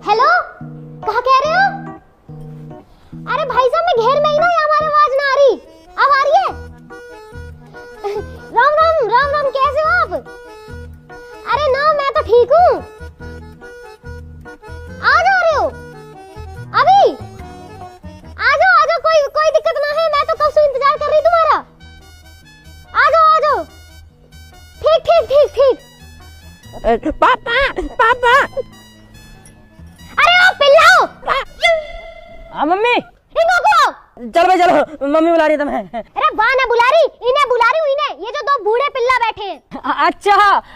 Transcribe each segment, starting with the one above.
Hello, कहाँ कह रहे हो? अरे भाई साहब मैं घेर में ही ना, हमारी आवाज ना आ रही। अब आ रही है? राम राम राम राम, कैसे हो आप? अरे ना, मैं तो ठीक हूँ। आ जा रहे हो अभी? आ जाओ, कोई दिक्कत ना है, मैं तो कब से इंतजार कर रही तुम्हारा। आ जाओ। ठीक। पापा अरे ओ पिल्लाओ। हाँ मम्मी, इनको को चलो भाई चलो, मम्मी बुला रही है तुम्हें। अरे वाह, ना बुला रही, इन्हें बुला रही हूँ, इन्हें। ये जो दो बूढ़े पिल्ला बैठे हैं। अच्छा,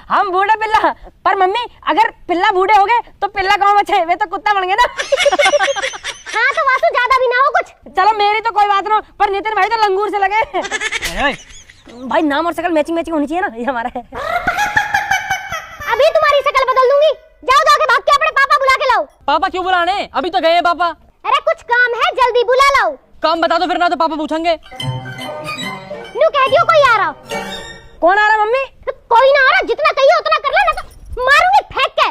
हम बूढ़े पिल्ला। पर मम्मी, अगर पिल्ला बूढ़े हो गए तो पिल्ला कहाँ बचे? वे तो कुत्ता बन गए ना। हाँ तो वासु, ज्यादा भी ना हो कुछ। चलो मेरी तो कोई बात ना, पर नितिन भाई तो लंगूर से लगे। भाई नाम और शकल मैचिंग होनी चाहिए ना, ये हमारा है। अभी तुम्हारी शक्ल बदल दूंगी। जाओ जाके भाग के अपने पापा बुला के लाओ। पापा क्यों बुलाने? अभी तो गए पापा। अरे कुछ काम है, जल्दी बुला लाओ। काम बता दो फिर, ना तो पापा पूछेंगे। न्यू कह दियो कोई आ रहा। कौन आ रहा मम्मी? कोई ना आ रहा, जितना कहिए उतना कर लो, ना तो मारूंगी फेंक के।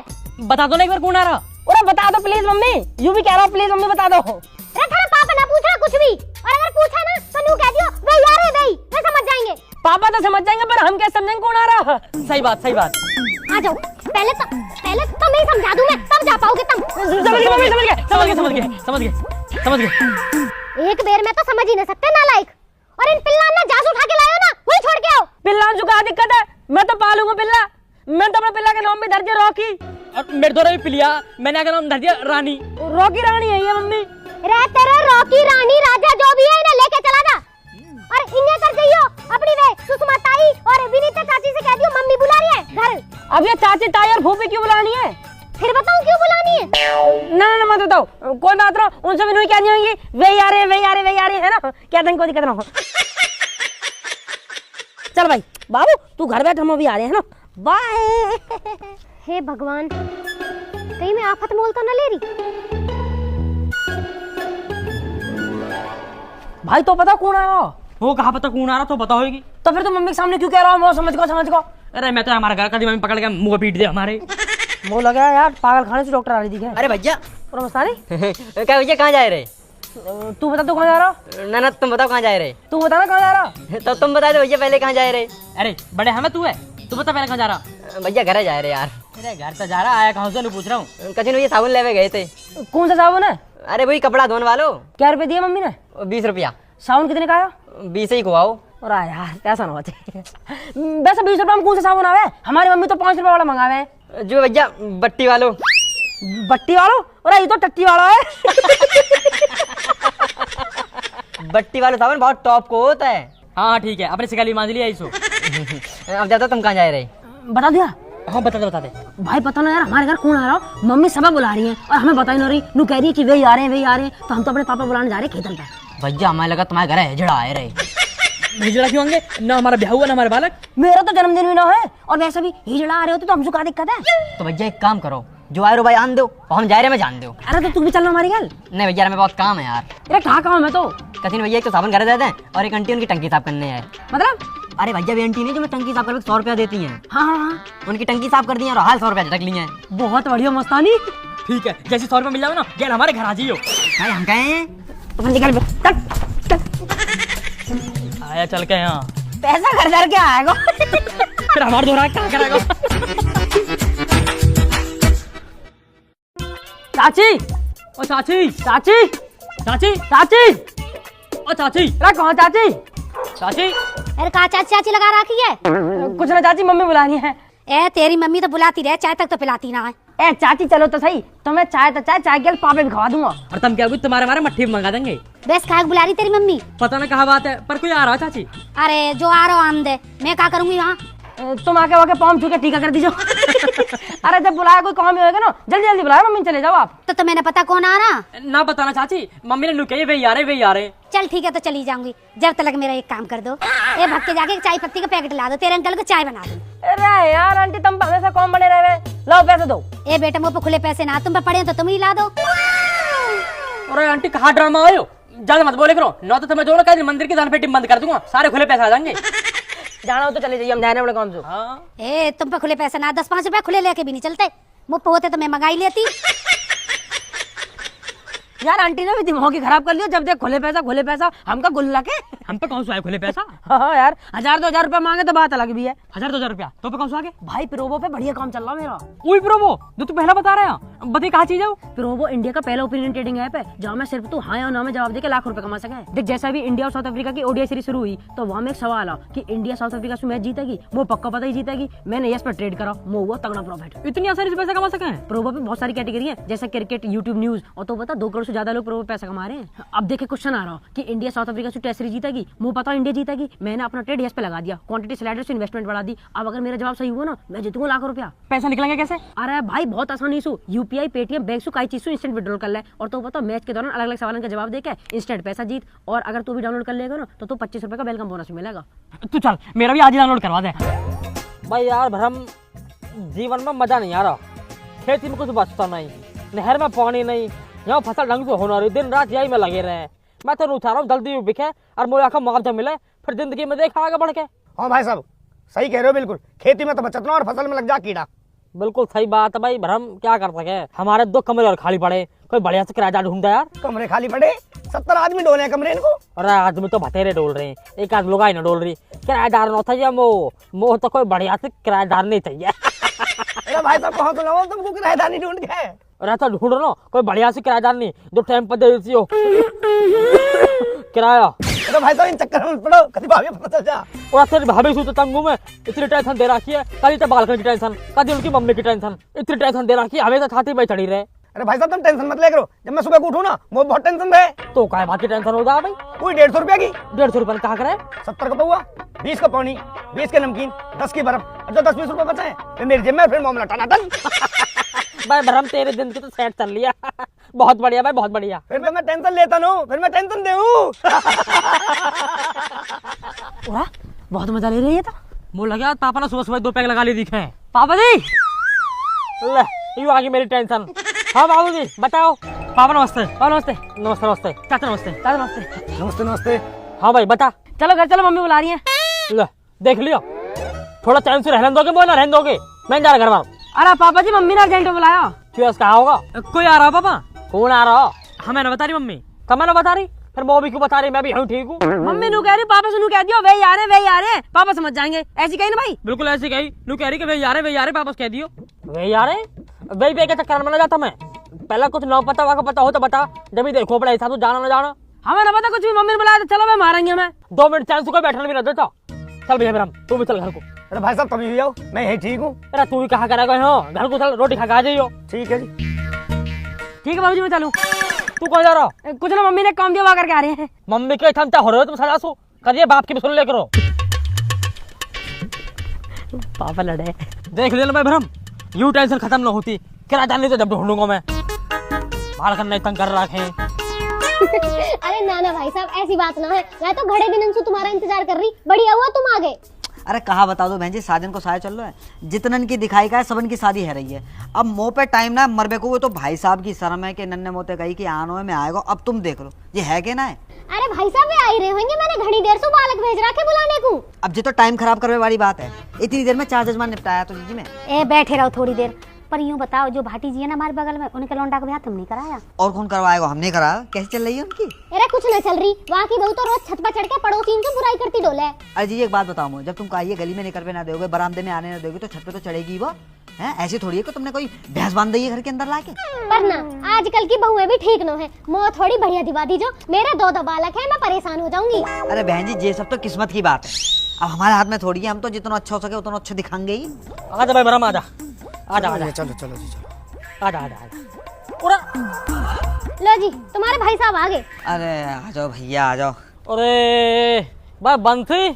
बता दो ना एक बार कौन आ रहा। अरे बता दो प्लीज मम्मी, यूं भी कह रहा हूँ, प्लीज मम्मी बता दो। अरे तेरे पापा ना पूछ रहा कुछ भी, और अगर पूछा ना तो न्यू कह दियो वे यार है भाई, वे समझ जाएंगे। पापा तो समझ जाएंगे, पर हम क्या समझेंगे कौन आ रहा? सही बात। आ जाओ, पहले तो मैं समझा दूं, मैं तब जा पाओगे तुम। समझ गए। एक बेर में तो समझ ही नहीं सकते नालायक। और इन पिल्ला ना जास उठा के लायो ना, वही छोड़ के आओ। पिल्ला जो का दिक्कत है, मैं तो पालूंगा पिल्ला। मैं तो अपने पिल्ला के नाम पे धर दिया रॉकी। और मेरे द्वारा भी पिलिया, मैंने क्या नाम धर दिया? रानी। रॉकी रानी है ये मम्मी। रे तेरे रॉकी रानी राजा जो भी है, इन्हें लेके चला जा। और इन्हें कर जाइयो अपनी वे सुषमा ताई और विनीता चाची से कह दियो मम्मी बुला रही है घर। अब ये चाची ताई और फूफी क्यों बुलानी है? फिर बताऊं क्यों बुलानी है? ना मत बताओ, कोई बात ना, उनसे भी नहीं कहनी होगी। वे आ रहे है ना, क्या देंगे, कोई दिक्कत ना हो। चल भाई बाबू, तू घर बैठ, हम अभी आ रहे हैं ना, बाय। हे भगवान, कहीं मैं आफत मोल तो न ले रही। भाई तो पता कौन आया? वो कहाँ पता कौन आ रहा, तो बता होगी। तो फिर तो मम्मी के सामने क्यों कह रहा हूँ? समझ को। अरे मैं तो हमारा घर का मम्मी पकड़ के मुंह पीट दे हमारे। वो लगा यार, पागल खाने से डॉक्टर आ रही थी क्या? अरे भैया, क्या भैया कहाँ जा रहे? तू बता, तू कहाँ जा रहा? ना तुम बताओ कहाँ जा रहे? तू बता ना कहाँ जा रहा? तो तुम बता दो भैया, पहले कहाँ जा रहे? अरे बड़े हमें तू है, तू बता पहले कहाँ जा रहा? भैया घर जा रहे यार। अरे घर तो जा रहा, आया कहाँ से पूछ रहा हूँ। कचिन भैया साबुन लेवे गए थे। कौन सा साबुन है? अरे वही कपड़ा धोने वालो। क्या रुपए दिए मम्मी ने? 20 रुपया। साबुन कितने का आया? 20 ही खुआओ। और यार पैसा ना हो चाहिए। वैसे 20 रुपए में कौन सा साबुन आवे? हमारी मम्मी तो 5 रुपए वाला मंगावे हैं। जो भैया बट्टी वालो। बट्टी वालों? और ये तो टट्टी वाला है। बट्टी वाला साबुन बहुत टॉप को होता है। हाँ ठीक है, अपने शिकाली मान लिया इसो। अब जाता तुम कहाँ जा रहे? बता दिया? हाँ बता दे। भाई पता ना यार, हमारे घर कौन आ रहा? मम्मी सब बुला रही है और हमें बता ही नहीं रही। नू कह रही है कि वे आ रहे हैं, तो हम तो अपने पापा बुलाने जा रहे हैं खेतन पे। भैया हमें लगा तुम्हारे घर हिजड़ा आए रहे। हिजड़ा क्यों होंगे? ना हमारा ब्याह हुआ ना हमारे बालक। मेरा तो जन्मदिन भी ना है, और वैसे भी हिजड़ा आ रहे होते तो हमसे क्या दिक्कत है? तो भैया एक काम करो, जो आए रो भाई आन दो और हम जा रहे में जान दो। अरे तो तू भी चलना हमारी घर। नहीं भैया हमें बहुत काम है यार। अरे कहाँ काम है तो? कचिन भैया एक तो साबुन घर दे दें और एक आंटी उनकी टंकी साफ करने है। मतलब? अरे भैया भी आंटी नहीं जो मैं टंकी साफ करके 100 रुपया देती हैं। हाँ, उनकी टंकी साफ कर दी और हाल 100 रुपया झटक ली है। बहुत बढ़िया मस्तानी। ठीक है, जैसे 100 रुपया मिल जाओ ना, गैल हमारे घर आ जाइयो। भाई हम कहे हैं तो निकल आया चल के यहाँ, पैसा घर के आएगा। फिर हमारे दोहरा क्या करेगा? चाची, ओ चाची, चाची, चाची, चाची, ओ चाची, अरे कहाँ चाची? चाची। अरे कहाँ चाची लगा रखी है? कुछ ना चाची, मम्मी बुलानी है। ए तेरी मम्मी तो बुलाती रहे, चाय तक तो पिलाती ना है। ए चाची चलो तो सही, तो मैं चाय के पापे भी खवा दूंगा। और तुम क्या तुम्हारे हमारे मट्ठी मंगा देंगे। बस खाक बुला रही तेरी मम्मी। पता ना कहाँ बात है, पर कोई आ रहा चाची। अरे जो आ रहा आम दे, मैं क्या करूंगी वहाँ? तुम आके वाके पाँव छू के टीका कर दीजिए। अरे जब बुलाया कोई काम ही होगा ना, जल्दी बुलाया मम्मी, चले जाओ आप। तो मैंने पता कौन आ रहा? ना बताना चाची, मम्मी ने लुके वे आ रहे। चल ठीक है, तो चली जाऊंगी। जब तक मेरा एक काम कर दो, ए भग के जाके चाय पत्ती का पैकेट ला दो, तेरे अंकल को चाय बना दो। अरे यार आंटी, तुम हमेशा कौन बने रहे? लाओ पैसे दो। ए बेटा, मुँह पे खुले पैसे ना, तुम पे पड़े तो तुम ही ला दो। अरे आंटी कहाँ ड्रामा आयो, ज्यादा मत बोले करो, न तो तुम्हें जो ना मंदिर की दान पेटी बंद कर दूंगा, सारे खुले पैसे आ जाएंगे। जाना हो तो चले जाइए, हम जाने वाले काम से। हाँ। ए तुम पे खुले पैसे ना, 10-5 रुपए खुले लेके भी नहीं चलते। मुझ पे होते तो मैं मंगाई लेती। यार आंटी ने भी दिमाग ही खराब कर लिया, जब देख खुले पैसा हमका गुल्ला के। हम पे कौन सा है खुले पैसा? हाँ यार 1000-2000 रुपया मांगे तो बात अलग भी है। 1000-2000 रुपया तो पे कौन सा आगे? भाई प्रोबो पे बढ़िया काम चल रहा मेरा। वही प्रोबो जो तू पहला बता रहा है, बता कहाँ चीज है वो? प्रोबो इंडिया का पहला ओपिनियन ट्रेडिंग ऐप है जहाँ में सिर्फ तू हाँ या ना में जवाब देके लाख रुपए कमा सके। देख जैसा भी इंडिया और साउथ अफ्रीका की ओडीआई सीरीज शुरू हुई तो वहाँ में एक सवाल आ कि इंडिया साउथ अफ्रीका से मैच जीतेगी, वो पक्का पता ही जीतेगी। मैंने यस पर ट्रेड करा, वो हुआ तगड़ा प्रॉफिट। इतनी आसानी से पैसा कमा सके? प्रोबो पे बहुत सारी कैटेगरी है जैसे क्रिकेट, यूट्यूब, न्यूज, और तो पता 2 करोड़ से ज्यादा लोग प्रोबो पैसा कमा रहे हैं। अब देखे क्वेश्चन आ रहा कि इंडिया साउथ अफ्रीका से टेस्ट सीरीज जीतेगी, मुझे पता इंडिया जीतेगी। मैंने अपना ट्रेड यस पे लगा दिया, क्वांटिटी स्लाइडर से इन्वेस्टमेंट बढ़ा दी। अब अगर मेरा जवाब सही हुआ ना, मैं जीतूंगा लाखों रुपया। पैसा निकलेंगे कैसे? अरे भाई बहुत आसानी से यूपीआई, पेटीएम, बैंक से कई चीज से इंस्टेंट विड्रॉल कर ले, और तो पता मैच के दौरान अलग अलग सवालों का जवाब देके इंस्टेंट पैसा जीत। और अगर तू भी डाउनलोड कर लेगा ना तो 25 रुपए का वेलकम बोनस मिलेगा। तू चल मेरा भी आज ही डाउनलोड करवा दे। भाई यार भरम, जीवन में मजा नहीं आ रहा, खेती में कुछ बचता नहीं, नहर में पानी नहीं, यहाँ फसल ढंग से होना रही, दिन रात यही में लगे रहे। मैं तो उठा रहा हूँ जल्दी बिके और मुझे आखिर मुआवजा मिले, फिर जिंदगी में देखा आगे बढ़ के। हाँ भाई साहब सही कह रहे हो, बिल्कुल खेती में तो बचत ना और फसल में लग जा कीड़ा। बिल्कुल सही बात है भाई भरम, क्या कर सके, हमारे 2 कमरे और खाली पड़े, कोई बढ़िया से किराएदार ढूंढा यार। कमरे खाली पड़े, 70 आदमी डोले हैं कमरे इनको। अरे आदमी तो बतेरे डोल रहे हैं, एक आध लुगाई ना डोल रही, किराएदार न था मोह तो कोई बढ़िया से किराएदार नहीं चाहिए। अरे भाई साहब कहाँ तो लाओ तुमको किराएदार नहीं ढूंढ के। अरे तो ढूंढ लो कोई बढ़िया से किराएदार नहीं जो टाइम पर दे देती हो किराया। अरे भाई साहब इन चक्कर में पड़ो, कभी भाभी पता चल जा। और तेरी भाभी सू तो तंगू में इतनी टेंशन दे रखी है, कभी तो बालकनी की टेंशन, कभी उनकी मम्मी की टेंशन, इतनी टेंशन दे रखी है, हमेशा छाती पे चढ़ी रहे। अरे भाई साहब तुम टेंशन मत ले करो, जब मैं सुबह को उठूं ना मुझे बहुत टेंशन रहे। तो काय बात की टेंशन हो जा भाई? कोई 150 रुपया की, 150 रुपये कहाँ करे? 70 का पौवा, 20 का पानी, 20 के नमकीन, 10 की बर्फ, और जो 10-20 रुपए बचे फिर मेरी जेब में, फिर मामला टनाटन। भाई भरम तेरे दिन की तो सेट चल लिया। बहुत बढ़िया भाई, बहुत बढ़िया। फिर तो मैं टेंशन लेता हूँ, फिर मैं टेंशन देऊँ। वाह बहुत मजा ले रही है। मुझे लगा पापा ने सुबह सुबह 2 पैक लगा ली दिखे हैं। पापा जी ले यू आ गई मेरी टेंशन। हाँ बाबू जी बताओ। पापा नमस्ते। पापा नमस्ते। नमस्ते नमस्ते। चाचा नमस्ते। चाचा नमस्ते। नमस्ते नमस्ते। हाँ भाई बता। चलो घर चलो, मम्मी बुला रही है। ले देख लियो, थोड़ा टाइम से रहने दोगे, बोल ना रहने दोगे, मैं जा रहा घर वालों। अरे पापा जी मम्मी ने अर्जेंट में बुलाया। क्यों कहा होगा? कोई आ रहा पापा? कौन आ रहा? हमें ना बता रही मम्मी। कब मैं ना बता रही, फिर मम्मी क्यों बता रही? मैं भी हूँ ठीक हूँ। मम्मी नू कह रही पापा से नू कह दियो वे यार वे यार पापा समझ जाएंगे, ऐसी कही ना भाई? बिल्कुल ऐसी कही, नू कह रही कि वे यार पापा कह दियो। वे यार वही पे के चक्कर में ना जाता मैं, पहला कुछ ना पता वाका पता हो तो बता, जब भी देखो बड़ा हिसाब तो जाना ना जाना। हमें ना पता कुछ भी, मम्मी ने बुलाया तो चलो मैं मारेंगे हमें। 2 मिनट चांस को बैठने भी ना देता। चल भैया मेरा तू भी चल घर को। अरे भाई साहब कभी भी आओ, मैं यही ठीक हूँ। अरे तू भी कहा करेगा घर को, चल रोटी खा के आ जाइयो। ठीक है जी। ठीक है बाबूजी मैं चलूं। तू कहाँ जा रहा? कुछ ना मम्मी ने काम दिया वहाँ करके आ रहे हैं। मम्मी के थमता हो रहे हो तुम सजा सो करिए, बाप की भी सुन ले करो। पापा लड़े देख लेना भाई भरम, यू टेंशन खत्म ना होती, किराया नहीं तो जब ढूंढूंगा मैं, बाल करना तंग कर रखे। अरे ना भाई साहब ऐसी बात ना है, मैं तो घड़े दिनों से तुम्हारा इंतजार कर रही, बढ़िया हुआ तुम आ गए। अरे कहा बता दो बहन जी, साजन को शादी चल रहा है, जितनन की दिखाई का है सबन की शादी है रही है। अब मुँह पे टाइम ना मरबे को, वो तो भाई साहब की शर्म है कि नन्हे मोते गई कि आनो में आएगा। अब तुम देख लो ये है कि ना है। अरे भाई साहब वे आ ही रहे होंगे, मैंने घड़ी देर से बालक भेज रखे बुलाने को। अब जी तो टाइम खराब करने वाली बात है, इतनी देर में 4 जजमान निपटाया तो जी में। ए बैठे रहो थोड़ी देर, पर यूँ बताओ जो भाटी जी है ना हमारे बगल में, उनके लौंडा का ब्याह तुमने कराया? और कौन करवाएगा, हमने कराया। कैसे चल रही है उनकी? अरे कुछ न चल रही, वहाँ की बहू तो रोज छत पर चढ़ के पड़ोसी की बुराई करती डोले। अरे जी एक बात बताओ मुझे, जब तुम कहिए गली में निकल पे ना दोगे, बरामदे में आने ना दोगे, तो छत पे तो चढ़ेगी वो है। ऐसे थोड़ी है कि तुमने कोई भैंस बांध दी है घर के अंदर लाके। पर ना आजकल की बहुएं भी ठीक न है, मोह थोड़ी बढ़िया दिवा दी जो, मेरे 2 बालक है, मैं परेशान हो जाऊंगी। अरे बहन जी ये सब तो किस्मत की बात है, अब हमारे हाथ में थोड़ी है, हम तो जितना अच्छा हो सके उतना अच्छा दिखाएंगे ही। आजा भाई भरम आजा आजा आजा। चलो चलो जी चलो। आजा आजा आजा। लो जी तुम्हारे भाई साहब आ गए। अरे आ जाओ भैया आ जाओ। अरे भाई बंसी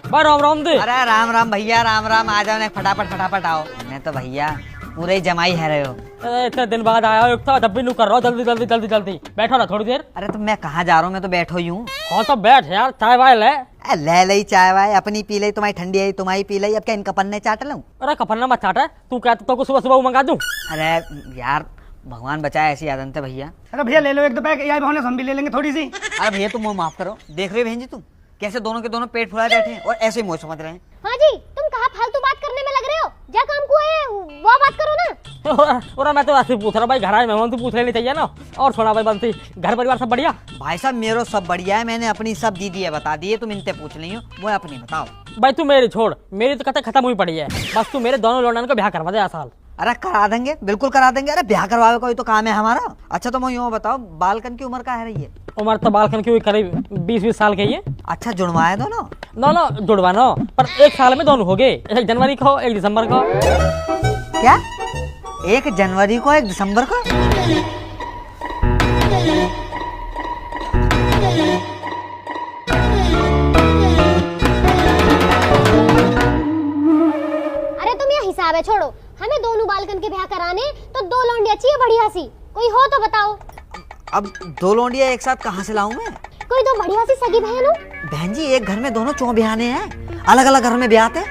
भाई राम राम दे। अरे राम राम भैया राम राम, आ जाओ ना फटाफट आओ। मैं तो भैया पूरे ही जमाई है रहे हो। अरे इतने दिन बाद आया हो, एक तो जब भी नू कर रहा हो, जल्दी जल्दी जल्दी जल्दी बैठो ना थोड़ी देर। अरे तो मैं कहाँ जा रहा हूँ, मैं तो बैठो ही हूँ। हाँ तो बैठ यार, चाय वाय ले। ले लई चाय वाय, अपनी पी लई, तुम्हारी ठंडी आई तुम्हारी पी लई, अब क्या इनका पन्ने चाट लूं? अरे कपन्ना मत चाट, तू क्या तो सुबह सुबह मंगा दूं? अरे यार भगवान बचाए, ऐसी आदत है भैया। अरे भैया ले लो 1-2 पैक, यही बहाने से हम भी ले लेंगे थोड़ी सी। अरे भैया तुम मुँह माफ करो, देख रहे हो बहन जी तुम कैसे दोनों के दोनों पेट फुलाए बैठे हैं और ऐसे ही मुँह समझ रहे हैं। हाँ जी तुम कहाँ फालतू बात करने में लग रहे हो, जा काम को है वो बात करो ना। और मैं तो ऐसे पूछ रहा भाई, घर आए मेहमान तो पूछ लेनी चाहिए ना। और सुना भाई बंसी, घर परिवार सब बढ़िया? भाई साहब मेरे सब बढ़िया है, मैंने अपनी सब दीदी है बता दी है, तुम इनसे पूछ ली हो, वो अपनी बताओ। भाई तू मेरी छोड़, मेरी तो कथा खत्म हुई पड़ी है, बस तू मेरे दोनों लौंडन को ब्याह करवा दे साल। अरे करा देंगे, बिल्कुल करा देंगे। अरे ब्याह करवावे कोई तो काम है हमारा। अच्छा तो मैं यूँ बताओ, बालकन की उम्र क्या है रही है? उम्र तो बालकन की हुई करीब 20-20 साल की है। अच्छा जुड़वाए दोनों? दोनों जुड़वाना, पर 1 साल में दोनों हो गए, 1 जनवरी को 1 दिसंबर को। क्या 1 जनवरी को 1 दिसंबर को? अरे तुम ये हिसाब है छोड़ो, हमें दोनों बालकन के ब्याह कराने तो 2 लौंडिया चाहिए बढ़िया सी, कोई हो तो बताओ। अब 2 लौंडिया एक साथ कहाँ से लाऊं मैं? कोई तो बढ़िया सी सगी बहन हो। बहन जी एक घर में दोनों चौ ब्याहने हैं, अलग अलग घर में ब्याहते।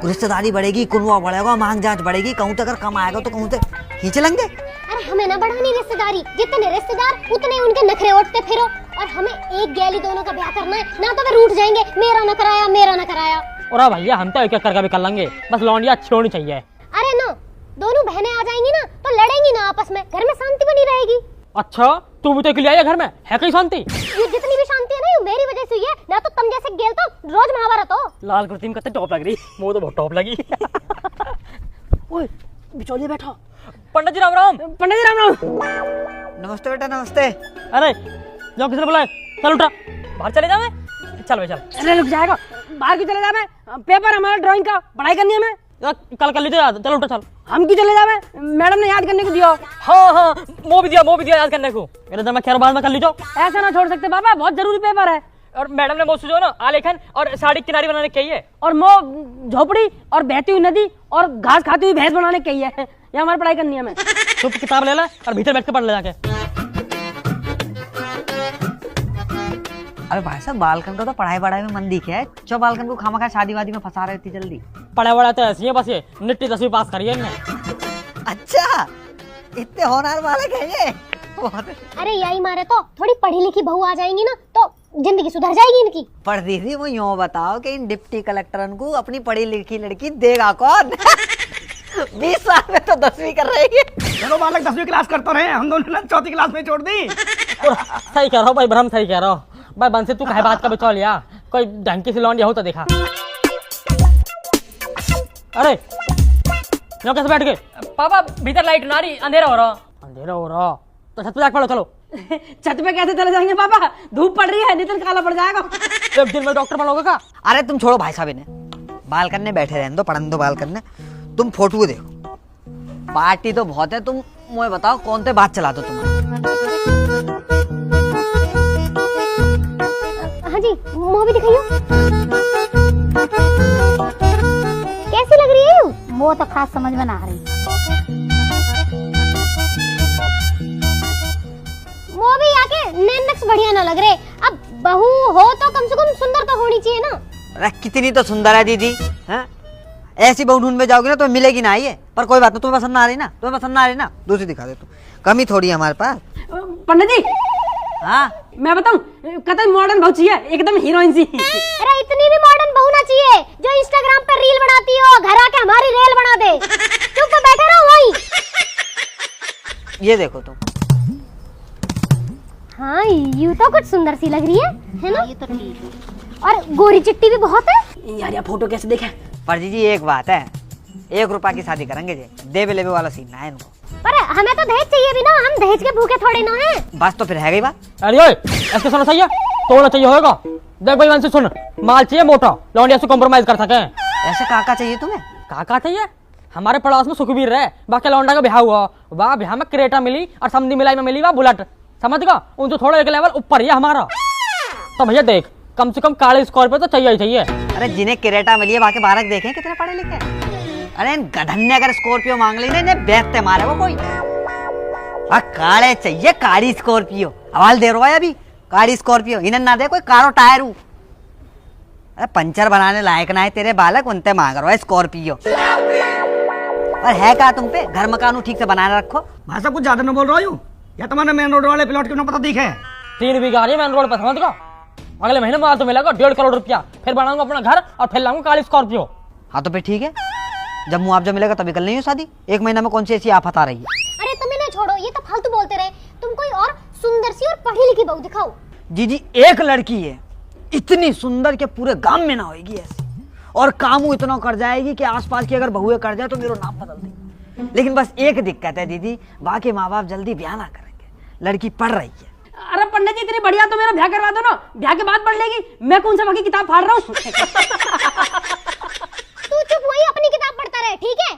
रिश्तेदारी बढ़ेगी, कुनवा बढ़ेगा, मांग जांच बढ़ेगी, कहूँ तो अगर कम आएगा तो कहूँ तो खींच लेंगे। अरे हमें ना बढ़ानी रिश्तेदारी, जितने रिश्तेदार उतने उनके नखरे उठते फिरो। और हमें एक गैली दोनों का ब्याह करना है, ना तो वे रूठ जाएंगे, मेरा न कराया मेरा न कराया। और भैया हम तो एक एक करके भी कर लेंगे, बस लौंडिया अच्छी होनी चाहिए। अरे ना, दोनों बहनें आ जाएंगी ना तो लड़ेंगी ना आपस में, घर में शांति बनी रहेगी। अच्छा तू भी तो अकेली आई है घर में, है कहीं शांति? ये जितनी भी शांति है ना ये मेरी वजह से हुई है, ना तो तुम जैसे गेल तो रोज महाभारत हो। लाल कुर्ती में कितनी टॉप लग रही, वो तो बहुत टॉप लगी। ओए बिचौलिया बैठा। पंडित जी राम राम। पंडित जी राम राम। नमस्ते बेटा नमस्ते। अरे जो किसने बुलाया, चल उठा, बाहर चले जावे। चल भाई चल। अरे रुक जाएगा, बाहर क्यों चले जावे? पेपर हमारा ड्राइंग का, पढ़ाई करनी है हमें। कल कर लीजिए याद, चल उठा चल। हम क्यों चले जावे? मैडम ने याद करने को दिया। हाँ वो भी दिया याद करने को। मेरे तो मैं खैर बाद में कर लीजिए। ऐसा ना छोड़ सकते पापा, बहुत जरूरी पेपर है। और मैडम ने वो जो ना आलेखन और साड़ी किनारी बनाने की है, और मो झोपड़ी और बहती हुई नदी और घास खाती हुई भैंस बनाने की है। ये हमारी पढ़ाई करनी है हमें। तो किताब ले ला और भीतर बैठ के पढ़ ले जाके। अरे भाई साहब बालकन का तो पढ़ाई वढ़ाई में मन दिखे है, जो बालकन को खामा खा शादी वादी में फंसा रहे थे जल्दी। पढ़ा वढ़ा तो ऐसी है, बस ये निट्टी 10वीं पास करिए इनने। अच्छा इतने होनहार बालक है ये। अरे यही मारे तो थोड़ी पढ़ी लिखी बहू आ जाएंगी ना तो जिंदगी सुधर जाएगी इनकी। पर दीदी वो यूँ बताओ कि इन डिप्टी कलेक्टरन को अपनी पढ़ी लिखी लड़की देगा कौन? 20 साल में तो 10वीं कर रही है। चलो बालक 10वीं क्लास करते रहे, हम दोनों ने 4th क्लास में छोड़ दी। सही कह रहा हो भाई ब्रह्म, सही कह रहा हो भाई। बंसी तू कहे बात का बिचौल लिया, कोई ढंग की सी लौंडिया हो तो देखा। अरे यहाँ कैसे बैठ गए? पापा भीतर लाइट ना रही, अंधेरा हो रहा तो छत पे जाके पढ़ो चलो। छत पे कैसे चले जाएंगे पापा, धूप पड़ रही है, नहीं तो काला पड़ जाएगा। एक दिन में डॉक्टर बनोगे का? अरे तुम छोड़ो भाई साहब, इन्हें बालकन में बैठे रहने दो, पढ़ने दो बालकन में। तुम फोटो देखो, पार्टी तो बहुत है। तुम मुझे बताओ कौन से बात चला दो तुम्हारे? हाँ जी मुँह भी दिखाइयो, कैसी लग रही है यूं? वो तो खास समझ में ना आ रही। वो भी आके नैन नक्श बढ़िया ना लग रहे। अब बहू हो तो कम से कम सुंदर तो होनी चाहिए ना। अरे कितनी तो सुंदर है दीदी, हैं? ऐसी बहू ढूंढ में जाओगी ना तो मिलेगी ना ये। पर कोई बात नहीं, तुम्हें पसंद ना आ रही ना, तुम्हें पसंद ना आ रही ना, दूसरी दिखा दे। तुम कमी थोड़ी है हमारे पास। पंडित जी हाँ मैं बताऊं, कतई मॉडर्न बहुत चाहिए, एकदम हीरोइन सी। अरे इतनी भी मॉडर्न बहू ना चाहिए जो इंस्टाग्राम पे रील बनाती हो, घर आके हमारी रेल बना दे। चुप बैठे रहो वहीं। ये देखो तुम। हाँ यू तो कुछ सुंदर सी लग रही है ना? ये तो ठीक है। और गोरी चिट्टी भी बहुत है यार ये फोटो कैसे देखे? पर जी एक बात है, 1 रुपया की शादी करेंगे जी, देवे लेवे वाला सीन ना है इनको। पर हमें तो दहेज चाहिए भी ना, हम दहेज के भूखे थोड़े ना हैं। बस तो फिर है गई बात। अरे ऐसे सुनना चाहिए, तोड़ना चाहिए होगा। देख भाई वंशी सुन, माल चाहिए मोटा, लौंडिया से कॉम्प्रोमाइज कर सके। ऐसे काका चाहिए तुम्हें? काका चाहिए? हमारे पड़ोस में सुखबीर रहे, बाकी लौंडा का ब्याह हुआ, वाह ब्याह में क्रेटा मिली और समधी मिलाई में मिली वाह बुलेट, समझ गया? उन तो थोड़ा एक लेवल ऊपर ही है हमारा। तो भैया देख, कम से कम काले स्कॉर्पियो तो चाहिए ही चाहिए। अरे जिन्हें क्रेटा मिली है बाकी बालक देखें कितने पढ़े लिखे। अरे इन गधन ने अगर स्कॉर्पियो मांग ली ना, इन्हें बेचते मारे वो कोई। काले चाहिए, काली स्कॉर्पियो। हवाल दे रहा है अभी, काली स्कॉर्पियो। इन्हें ना दे कोई कारो टायर। अरे पंचर बनाने लायक ना है तेरे बालक, उनते मांग रहा है स्कॉर्पियो। और है क्या तुम पे? घर मकान ठीक से बनाने रखो। भाई साहब कुछ ज्यादा न बोल रहा हूँ, या तुम्हारे मेन रोड वाले प्लॉट क्यों ना पता दिखे? 3 बीघा है मेन रोड पर, समझ गया? अगले महीने माल तो मिलेगा 1.5 करोड़ रुपया, फिर बनाऊंगा अपना घर और फिर लाऊंगा काली स्कॉर्पियो। हाँ तो फिर ठीक है, जब मुआवजा मिलेगा तभी कर लेंगे शादी। 1 महीना में कौन सी ऐसी आफत आ रही है। अरे तुम इन्हें छोड़ो, ये तो फालतू बोलते रहे। तुम कोई और सुंदर सी और पढ़ी लिखी बहू दिखाओ। जी एक लड़की है इतनी सुंदर कि पूरे गांव में ना होगी ऐसी, और कामू इतना कर जाएगी कि आसपास की अगर बहुएं कर जाए तो मेरा नाम बदल देगी। लेकिन बस एक दिक्कत है दीदी, बाकी माँ बाप जल्दी ब्याह ना करेंगे, लड़की पढ़ रही है। अरे पंडित जी इतनी बढ़िया तो मेरा ब्याह करवा दो ना, ब्याह के बाद पढ़ लेगी। मैं कौन सा बाकी किताब फाड़ रहा हूँ। तू चुप वही अपनी किताब पढ़ता रहे, ठीक है?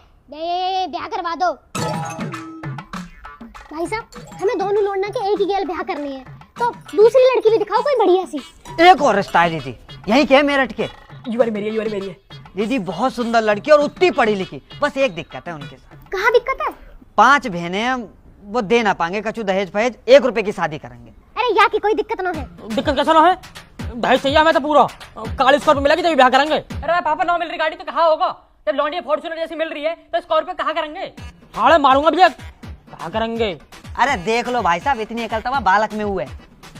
ब्याह करवा दो। भाई साहब, हमें दोनों लोड़ना के एक ही गेल ब्याह करनी है, तो दूसरी लड़की भी दिखाओ कोई बढ़िया सी। एक और रिश्ता है दीदी, यही के है मेरठ के। यू वाली मेरी है। दीदी बहुत सुंदर लड़की और उतनी पढ़ी लिखी, बस एक दिक्कत है उनके साथ। कहाँ दिक्कत है? 5 बहनें हैं, वो दे ना पाएंगे कछु दहेज फहेज, 1 रुपए की शादी करेंगे। अरे यहाँ की कोई दिक्कत ना है। दिक्कत कैसा ना है, दहेज चाहिए हमें तो पूरा। 40 करोड़ मिलेगी तभी ब्याह करेंगे। अरे पापा 9 मिल रही गाड़ी तो कहाँ होगा, जब लॉन्डी फॉर्च्यूनर जैसी मिल रही है तो स्कॉर्पियो कहाँ करेंगे। हाड़े मारूंगा भैया, कहाँ करेंगे। अरे देख लो भाई साहब, इतनी अकल तवा बालक में हुआ है।